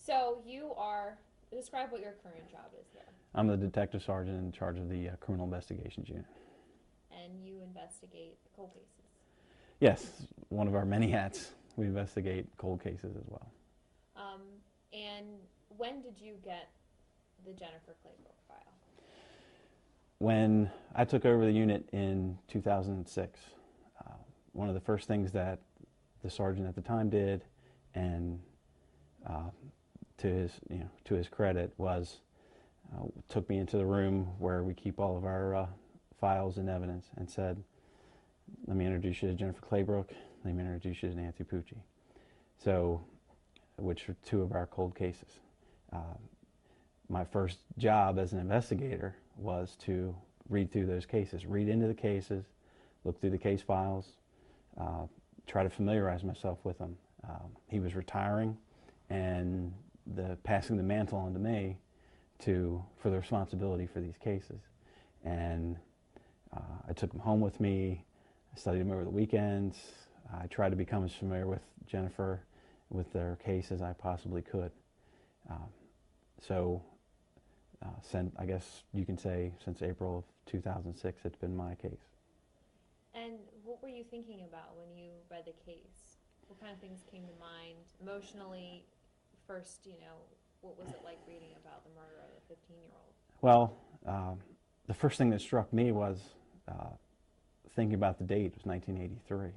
So describe what your current job is there. I'm the detective sergeant in charge of the criminal investigations unit. And you investigate cold cases. Yes, one of our many hats. We investigate cold cases as well. Um, and when did you get the Jennifer Claybrook file? When I took over the unit in 2006, one of the first things that the sergeant at the time did, and uh, to his credit, was took me into the room where we keep all of our files and evidence and said, "Let me introduce you to Jennifer Claybrook. Let me introduce you to Nancy Pucci." So, which are two of our cold cases. Uh, my first job as an investigator was to read through those cases, read into the cases, look through the case files, uh, try to familiarize myself with them. He was retiring, and passing the mantle on to me for the responsibility for these cases. And I took them home with me. I studied them over the weekends. I tried to become as familiar with Jennifer, with their case, as I possibly could. Um, so, I guess you can say since April of 2006, it's been my case. And what were you thinking about when you read the case? What kind of things came to mind emotionally? First, what was it like reading about the murder of a 15-year-old? Well, the first thing that struck me was uh, thinking about the date. It was 1983,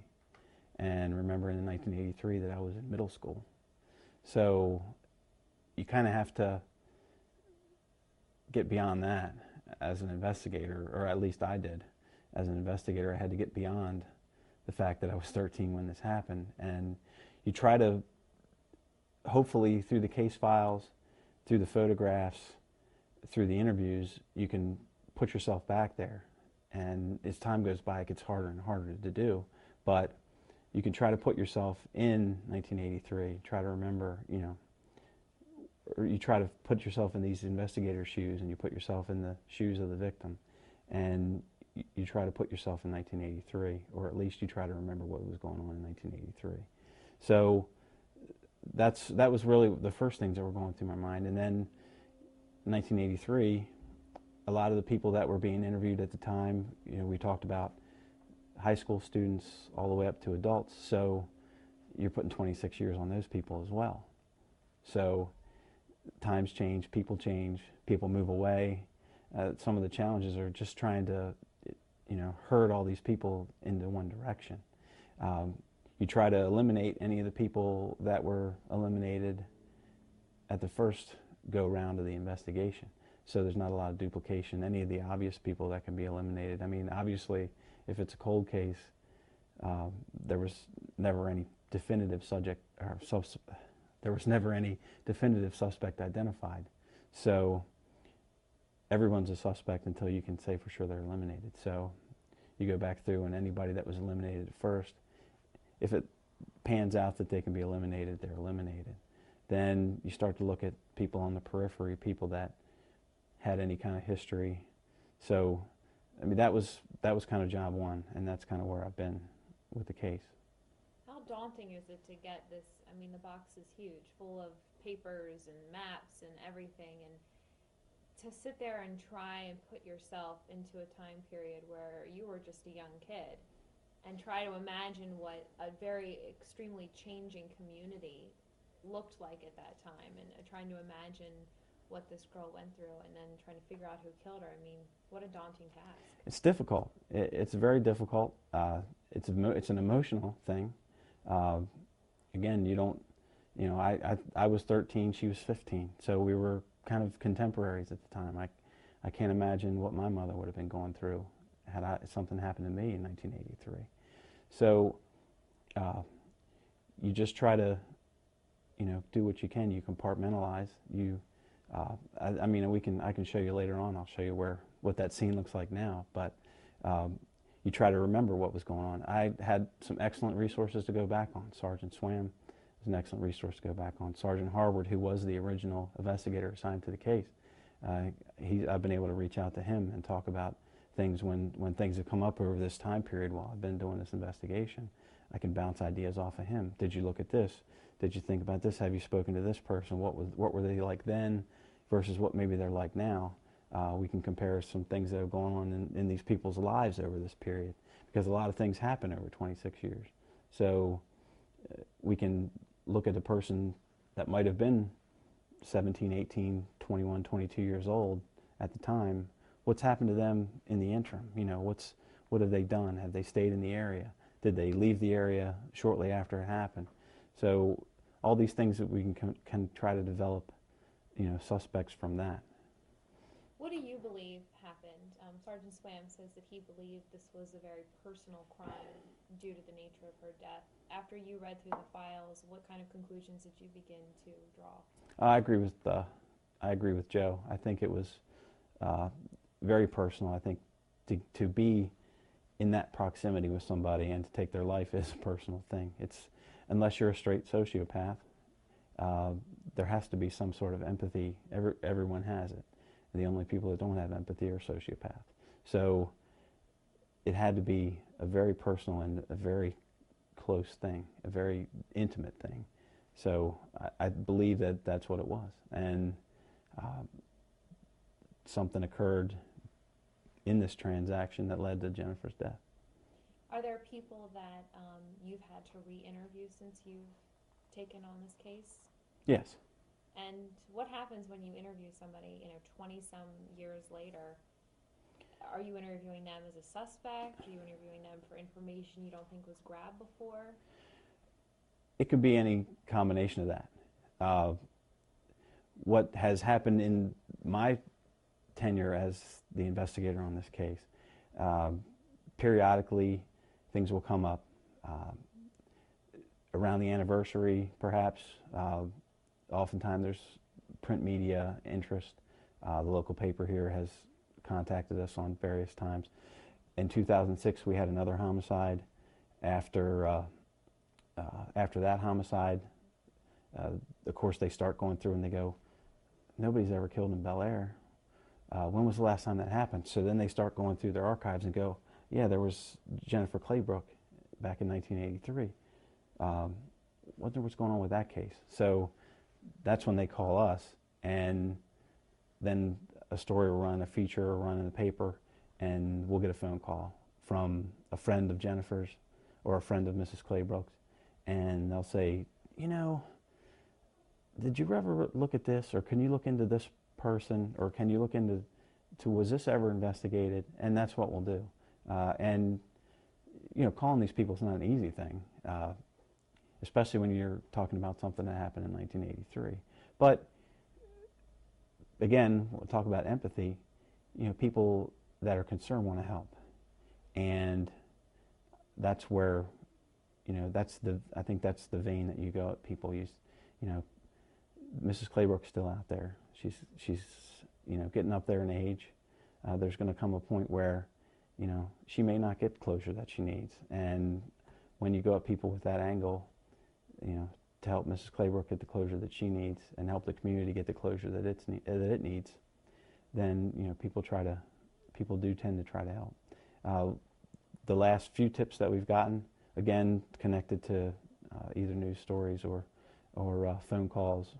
and remembering in 1983 that I was in middle school. So you kind of have to get beyond that as an investigator, or at least I did. As an investigator, I had to get beyond the fact that I was 13 when this happened, and you try to, hopefully through the case files, through the photographs, through the interviews, you can put yourself back there. And as time goes by, it gets harder and harder to do, but you can try to put yourself in 1983, try to remember, or you try to put yourself in these investigators' shoes, and you put yourself in the shoes of the victim, and you try to put yourself in 1983, or at least you try to remember what was going on in 1983. So that was really the first things that were going through my mind. And then in 1983, a lot of the people that were being interviewed at the time, we talked about high school students all the way up to adults, so you're putting 26 years on those people as well. So times change, people move away. Some of the challenges are just trying to, herd all these people into one direction. You try to eliminate any of the people that were eliminated at the first go-round of the investigation. So there's not a lot of duplication. Any of the obvious people that can be eliminated. I mean, obviously, if it's a cold case, there was never any definitive there was never any definitive suspect identified. So everyone's a suspect until you can say for sure they're eliminated. So you go back through, and anybody that was eliminated at first, if it pans out that they can be eliminated, they're eliminated. Then you start to look at people on the periphery, people that had any kind of history. So, I mean, that was kind of job one, and that's kind of where I've been with the case. How daunting is it to get this? I mean, the box is huge, full of papers and maps and everything, and to sit there and try and put yourself into a time period where you were just a young kid and try to imagine what a very extremely changing community looked like at that time, and trying to imagine what this girl went through, and then trying to figure out who killed her. I mean, what a daunting task. It's difficult. It's very difficult. It's an emotional thing. Uh, Again, you don't, I was 13, she was 15, so we were kind of contemporaries at the time. I can't imagine what my mother would have been going through had something happened to me in 1983. So you just try to, do what you can. You compartmentalize. I mean, I can show you later on. I'll show you what that scene looks like now. But you try to remember what was going on. I had some excellent resources to go back on. Sergeant Swam is an excellent resource to go back on. Sergeant Harward, who was the original investigator assigned to the case, I've been able to reach out to him and talk about things when things have come up over this time period while I've been doing this investigation. I can bounce ideas off of him. Did you look at this? Did you think about this? Have you spoken to this person? What were they like then versus what maybe they're like now? We can compare some things that have gone on in these people's lives over this period, because a lot of things happen over 26 years. So we can look at a person that might have been 17, 18, 21, 22 years old at the time. What's happened to them in the interim? You know, what have they done? Have they stayed in the area? Did they leave the area shortly after it happened? So all these things that we can try to develop, you know, suspects from that. What do you believe happened? Sergeant Swam says that he believed this was a very personal crime due to the nature of her death. After you read through the files, what kind of conclusions did you begin to draw? I agree with Joe. I think it was very personal. I think to be in that proximity with somebody and to take their life is a personal thing. It's, unless you're a straight sociopath, there has to be some sort of empathy. Everyone has it. And the only people that don't have empathy are sociopaths. So it had to be a very personal and a very close thing, a very intimate thing. So I believe that that's what it was. And something occurred in this transaction that led to Jennifer's death. Are there people that you've had to re-interview since you've taken on this case? Yes. And what happens when you interview somebody, 20-some years later? Are you interviewing them as a suspect? Are you interviewing them for information you don't think was grabbed before? It could be any combination of that. What has happened in my tenure as the investigator on this case, periodically things will come up. Around the anniversary, perhaps, oftentimes there's print media interest. The local paper here has contacted us on various times. In 2006, we had another homicide. After that homicide, of course, they start going through and they go, nobody's ever killed in Bel Air. When was the last time that happened? So then they start going through their archives and go, yeah, there was Jennifer Claybrook back in 1983. Wonder what's going on with that case. So that's when they call us, and then a story will run, a feature will run in the paper, and we'll get a phone call from a friend of Jennifer's or a friend of Mrs. Claybrook's, and they'll say, did you ever look at this, or can you look into this person, or can you look into was this ever investigated? And that's what we'll do. And calling these people is not an easy thing, especially when you're talking about something that happened in 1983. But again, we'll talk about empathy. People that are concerned want to help, and that's where, I think that's the vein that you go at people. Mrs. Claybrook's still out there. She's getting up there in age. There's going to come a point where, she may not get the closure that she needs. And when you go at people with that angle, to help Mrs. Claybrook get the closure that she needs and help the community get the closure that it needs, then people do tend to try to help. The last few tips that we've gotten, again, connected to either news stories or phone calls,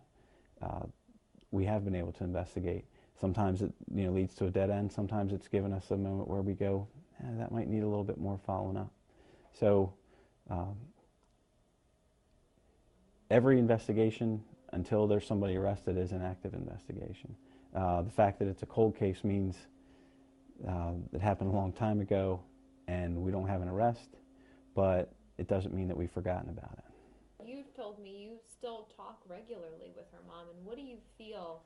we have been able to investigate. Sometimes it leads to a dead end. Sometimes it's given us a moment where we go, that might need a little bit more following up. So every investigation, until there's somebody arrested, is an active investigation. The fact that it's a cold case means it happened a long time ago and we don't have an arrest, but it doesn't mean that we've forgotten about it. You've told me you still talk regularly with her mom, and what do you feel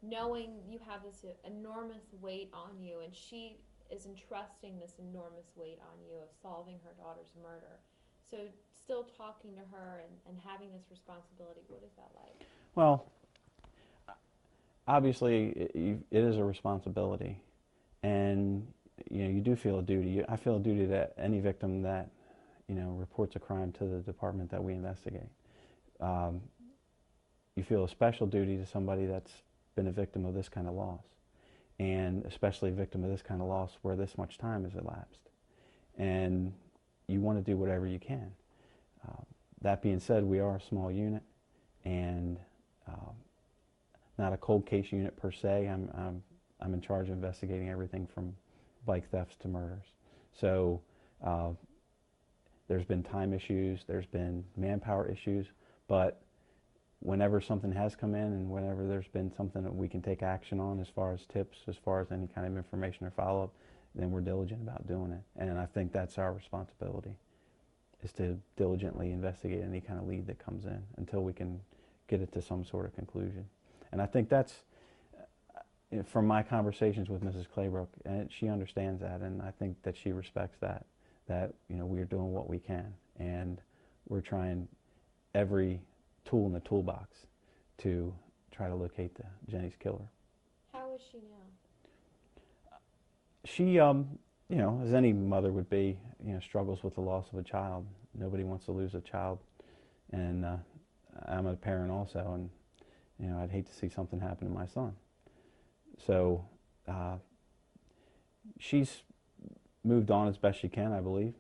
knowing you have this enormous weight on you, and she is entrusting this enormous weight on you of solving her daughter's murder? So still talking to her and having this responsibility, what is that like? Well, obviously it is a responsibility, and you do feel a duty. I feel a duty to any victim that reports a crime to the department that we investigate. You feel a special duty to somebody that's been a victim of this kind of loss, and especially a victim of this kind of loss where this much time has elapsed, and you want to do whatever you can. That being said, we are a small unit. and not a cold case unit per se. I'm in charge of investigating everything from bike thefts to murders. So there's been time issues, there's been manpower issues, but whenever something has come in and whenever there's been something that we can take action on as far as tips, as far as any kind of information or follow-up, then we're diligent about doing it. And I think that's our responsibility, is to diligently investigate any kind of lead that comes in until we can get it to some sort of conclusion. And I think that's, from my conversations with Mrs. Claybrook, and she understands that, and I think that she respects that we're doing what we can, and we're trying every tool in the toolbox to try to locate Jenny's killer. How is she now? She, as any mother would be, struggles with the loss of a child. Nobody wants to lose a child, and I'm a parent also, and I'd hate to see something happen to my son. So she's moved on as best she can, I believe.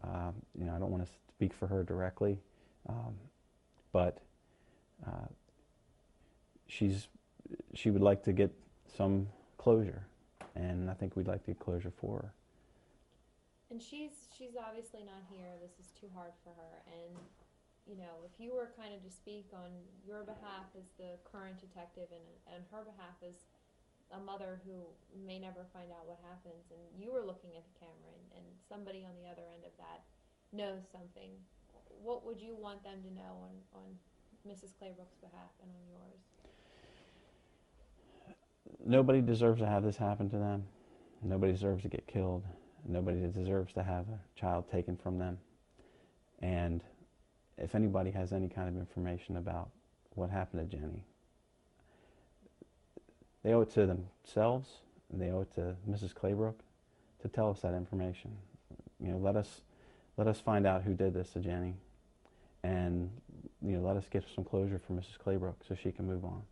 I don't want to speak for her directly, but she would like to get some closure, and I think we'd like to get closure for her. And she's obviously not here. This is too hard for her. And if you were kind of to speak on your behalf as the current detective and her behalf as a mother who may never find out what happens, and you were looking at the camera and somebody on the other end of that knows something, what would you want them to know on Mrs. Claybrook's behalf and on yours? Nobody deserves to have this happen to them. Nobody deserves to get killed. Nobody deserves to have a child taken from them. And if anybody has any kind of information about what happened to Jenny, they owe it to themselves, and they owe it to Mrs. Claybrook to tell us that information. Let us find out who did this to Jenny, and let us get some closure for Mrs. Claybrook so she can move on.